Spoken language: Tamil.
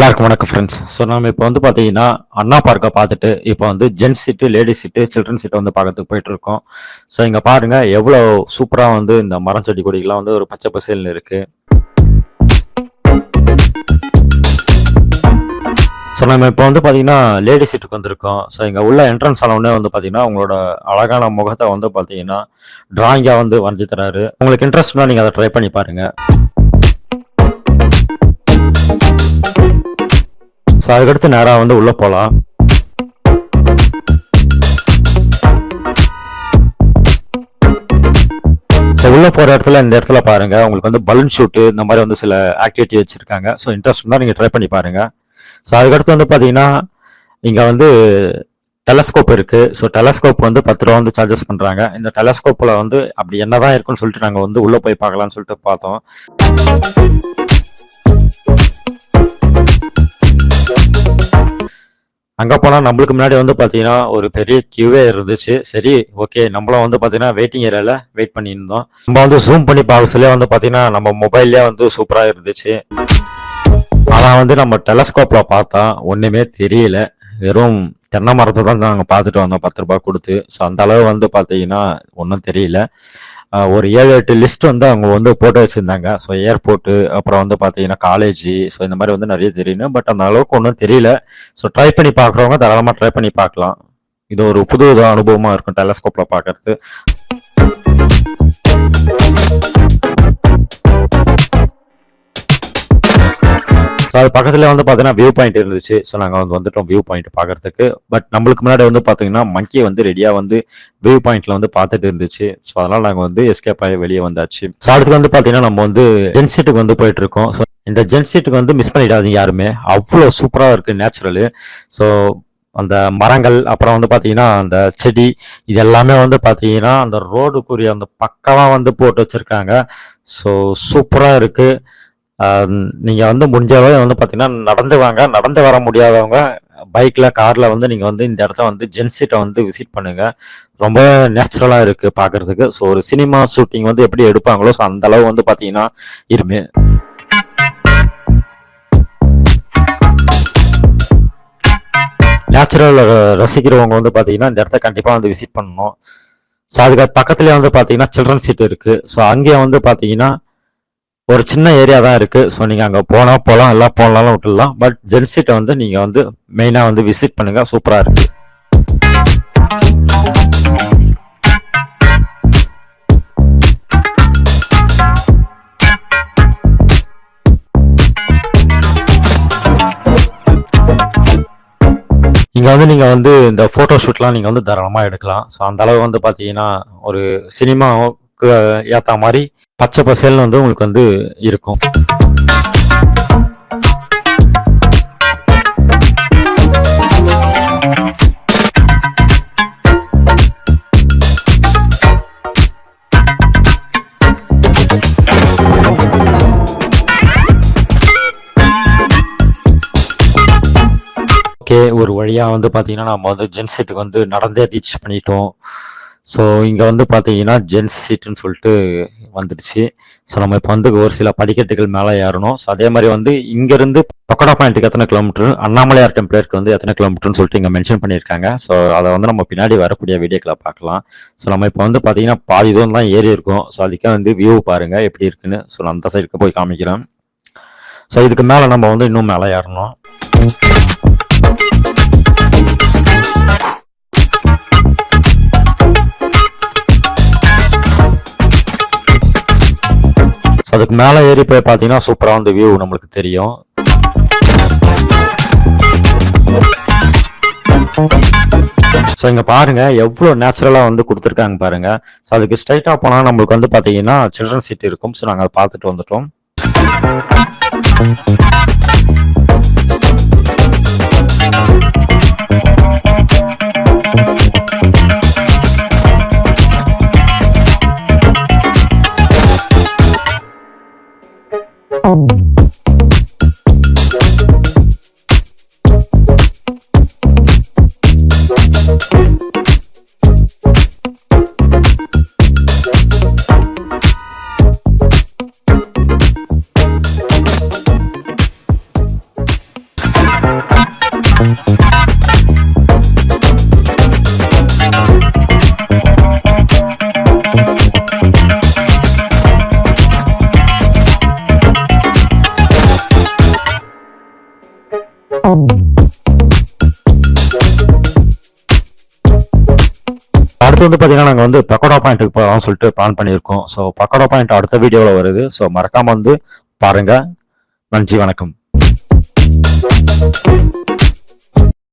எல்லாருக்கும் வணக்கம் ஃப்ரெண்ட்ஸ். ஸோ நம்ம இப்போ வந்து பார்த்தீங்கன்னா அண்ணா பார்க்கை பார்த்துட்டு இப்போ வந்து ஜென்ஸ் சீட்டு, லேடிஸ் சீட்டு, சில்ட்ரன் சீட்டை வந்து பார்க்கறதுக்கு போயிட்டு இருக்கோம். ஸோ இங்கே பாருங்க எவ்வளோ சூப்பராக வந்து இந்த மரம் செடி கொடிகள்லாம் வந்து ஒரு பச்சை பசேல்னு இருக்கு. ஸோ நம்ம இப்போ வந்து பார்த்தீங்கன்னா லேடிஸ் சீட்டுக்கு வந்திருக்கோம். ஸோ இங்கே உள்ள என்ட்ரன்ஸ் ஆனவுடனே வந்து பார்த்தீங்கன்னா உங்களோட அழகான முகத்தை வந்து பார்த்தீங்கன்னா டிராயிங்காக வந்து வரைஞ்சி தராரு. உங்களுக்கு இன்ட்ரெஸ்ட்னா நீங்கள் அதை ட்ரை பண்ணி பாருங்க. ஸோ அதுக்கடுத்து நேராக வந்து உள்ளே போகலாம். ஸோ உள்ளே போகிற இடத்துல இந்த இடத்துல பாருங்க உங்களுக்கு வந்து பலூன் ஷூட்டு இந்த மாதிரி வந்து சில ஆக்டிவிட்டி வச்சுருக்காங்க. ஸோ இன்ட்ரெஸ்ட் தான் நீங்கள் ட்ரை பண்ணி பாருங்க. ஸோ அதுக்கடுத்து வந்து பார்த்தீங்கன்னா இங்கே வந்து டெலஸ்கோப் இருக்குது. ஸோ டெலஸ்கோப் வந்து 10 ரூபா வந்து சார்ஜஸ் பண்ணுறாங்க. இந்த டெலஸ்கோப்பில் வந்து அப்படி என்னதான் இருக்குன்னு சொல்லிட்டு நாங்கள் வந்து உள்ளே போய் பார்க்கலான்னு சொல்லிட்டு பார்த்தோம். அங்கே போனால் நம்மளுக்கு முன்னாடி வந்து பார்த்தீங்கன்னா ஒரு பெரிய கியூவே இருந்துச்சு. சரி ஓகே, நம்மளும் வந்து பார்த்தீங்கன்னா வெயிட்டிங் ஏரியாவில் வெயிட் பண்ணியிருந்தோம். நம்ம வந்து ஜூம் பண்ணி பார்க்க சொல்லி வந்து பார்த்தீங்கன்னா நம்ம மொபைல்லே வந்து சூப்பராக இருந்துச்சு. ஆனால் வந்து நம்ம டெலஸ்கோப்பில் பார்த்தா ஒன்றுமே தெரியல. வெறும் தென்னை மரத்தை தான் நாங்கள் பார்த்துட்டு வந்தோம் 10 ரூபாய் கொடுத்து. ஸோ அந்த அளவு வந்து பார்த்தீங்கன்னா ஒன்றும் தெரியல. ஒரு 7-8 லிஸ்ட் வந்து அவங்க வந்து போட்டு வச்சுருந்தாங்க. ஸோ ஏர்போர்ட்டு, அப்புறம் வந்து பார்த்தீங்கன்னா காலேஜு, ஸோ இந்த மாதிரி வந்து நிறைய தெரியணும். பட் அந்த அளவுக்கு ஒன்றும் தெரியல. ஸோ ட்ரை பண்ணி பார்க்குறவங்க தாராளமாக ட்ரை பண்ணி பார்க்கலாம். இது ஒரு புது அனுபவமாக இருக்கும் டெலஸ்கோப்பில் பார்க்கறது. ஸோ அது பக்கத்தில் வந்து பார்த்தீங்கன்னா வியூ பாயிண்ட் இருந்துச்சு. ஸோ நாங்கள் வந்து வந்துட்டோம் வியூ பாயிண்ட் பார்க்கறதுக்கு. பட் நம்மளுக்கு முன்னாடி வந்து பார்த்தீங்கன்னா மங்கி வந்து ரெடியாக வந்து வியூ பாயிண்ட்ல வந்து பார்த்துட்டு இருந்துச்சு. ஸோ அதனால் நாங்கள் வந்து எஸ்கேப் ஆகி வெளியே வந்தாச்சு. ஸோ அடுத்து வந்து பார்த்தீங்கன்னா நம்ம வந்து ஜென்ஸ் சீட்டுக்கு வந்து போயிட்டு இருக்கோம். ஸோ இந்த ஜென்ஸ் சீட்டுக்கு வந்து மிஸ் பண்ணிடாதீங்க யாருமே. அவ்வளோ சூப்பராக இருக்குது நேச்சுரலு. ஸோ அந்த மரங்கள், அப்புறம் வந்து பார்த்தீங்கன்னா அந்த செடி, இது எல்லாமே வந்து பார்த்தீங்கன்னா அந்த ரோடுக்குரிய அந்த பக்கமாக வந்து போட்டு வச்சுருக்காங்க. ஸோ சூப்பராக இருக்குது. நீங்கள் வந்து முடிஞ்சளவு வந்து பார்த்தீங்கன்னா நடந்து வாங்க. நடந்து வர முடியாதவங்க பைக்கில், காரில் வந்து நீங்கள் வந்து இந்த இடத்த வந்து ஜென்ஸ் சீட்டை வந்து விசிட் பண்ணுங்கள். ரொம்ப நேச்சுரலாக இருக்குது பார்க்குறதுக்கு. ஸோ ஒரு சினிமா ஷூட்டிங் வந்து எப்படி எடுப்பாங்களோ ஸோ அந்த அளவு வந்து பார்த்தீங்கன்னா இருமே. நேச்சுரல் ரசிக்கிறவங்க வந்து பார்த்தீங்கன்னா இந்த இடத்த கண்டிப்பாக வந்து விசிட் பண்ணணும். ஸோ அதுக்கு பக்கத்துலேயே வந்து பார்த்தீங்கன்னா சில்ட்ரன் சீட் இருக்குது. ஸோ அங்கேயே வந்து பார்த்தீங்கன்னா ஒரு சின்ன ஏரியா தான் இருக்குது. ஸோ நீங்கள் அங்கே போகலாம், எல்லாம் போகலாலும் விட்டுடலாம். பட் ஜென்ஸ் சீட்டை வந்து நீங்கள் வந்து மெயினாக வந்து விசிட் பண்ணுங்கள். சூப்பராக இருக்குது. இங்கே வந்து நீங்கள் வந்து இந்த ஃபோட்டோ ஷூட்லாம் நீங்கள் வந்து தாராளமாக எடுக்கலாம். ஸோ அந்த அளவு வந்து பார்த்தீங்கன்னா ஒரு சினிமாவுக்கு ஏற்ற மாதிரி பச்சை பசேல்னு வந்து உங்களுக்கு வந்து இருக்கும். ஓகே, ஒரு வழியாக வந்து பார்த்தீங்கன்னா நம்ம வந்து ஜென்ஸ் சீட்டுக்கு வந்து நடந்தே ரீச் பண்ணிட்டோம். ஸோ இங்கே வந்து பார்த்தீங்கன்னா ஜென்ஸ் சீட்டுன்னு சொல்லிட்டு வந்துடுச்சு. ஸோ நம்ம இப்போ வந்து ஒரு சில படிக்கட்டுகள் மேலே ஏறணும். ஸோ அதே மாதிரி வந்து இங்கேருந்து பக்கோடா பாயிண்ட்டுக்கு எத்தனை கிலோமீட்டர், அண்ணாமலையார் டெம்பிளுக்கு வந்து எத்தனை கிலோமீட்டர்னு சொல்லிட்டு இங்கே மென்ஷன் பண்ணியிருக்காங்க. ஸோ அதை வந்து நம்ம பின்னாடி வரக்கூடிய வீடியோக்களை பார்க்கலாம். ஸோ நம்ம இப்போ வந்து பார்த்தீங்கன்னா பாதி தூரம் தான் ஏறி இருக்கும். ஸோ அதுக்கே வந்து வியூ பாருங்கள் எப்படி இருக்குன்னு. ஸோ நான் அந்த சைடுக்கு போய் காமிக்கிறேன். ஸோ இதுக்கு மேலே நம்ம வந்து இன்னும் மேலே ஏறணும். அதுக்கு மேலே ஏறி போய் பார்த்தீங்கன்னா சூப்பராக வந்து வியூ நம்மளுக்கு தெரியும். ஸோ இங்கே பாருங்க எவ்வளோ நேச்சுரலாக வந்து கொடுத்துருக்காங்க பாருங்க. ஸோ அதுக்கு ஸ்ட்ரைட்டாக போனால் நம்மளுக்கு வந்து பார்த்தீங்கன்னா சில்ட்ரன் சீட் இருக்கும். ஸோ நாங்கள் அதை பார்த்துட்டு வந்துட்டோம். அடுத்து வந்து பாத்தீங்கன்னா நாங்க வந்து பக்கோடா பாயிண்ட்டுக்கு போகலாம்னு சொல்லிட்டு பிளான் பண்ணியிருக்கோம். ஸோ பக்கோடா பாயிண்ட் அடுத்த வீடியோவில் வருது. ஸோ மறக்காம வந்து பாருங்க. நன்றி, வணக்கம்.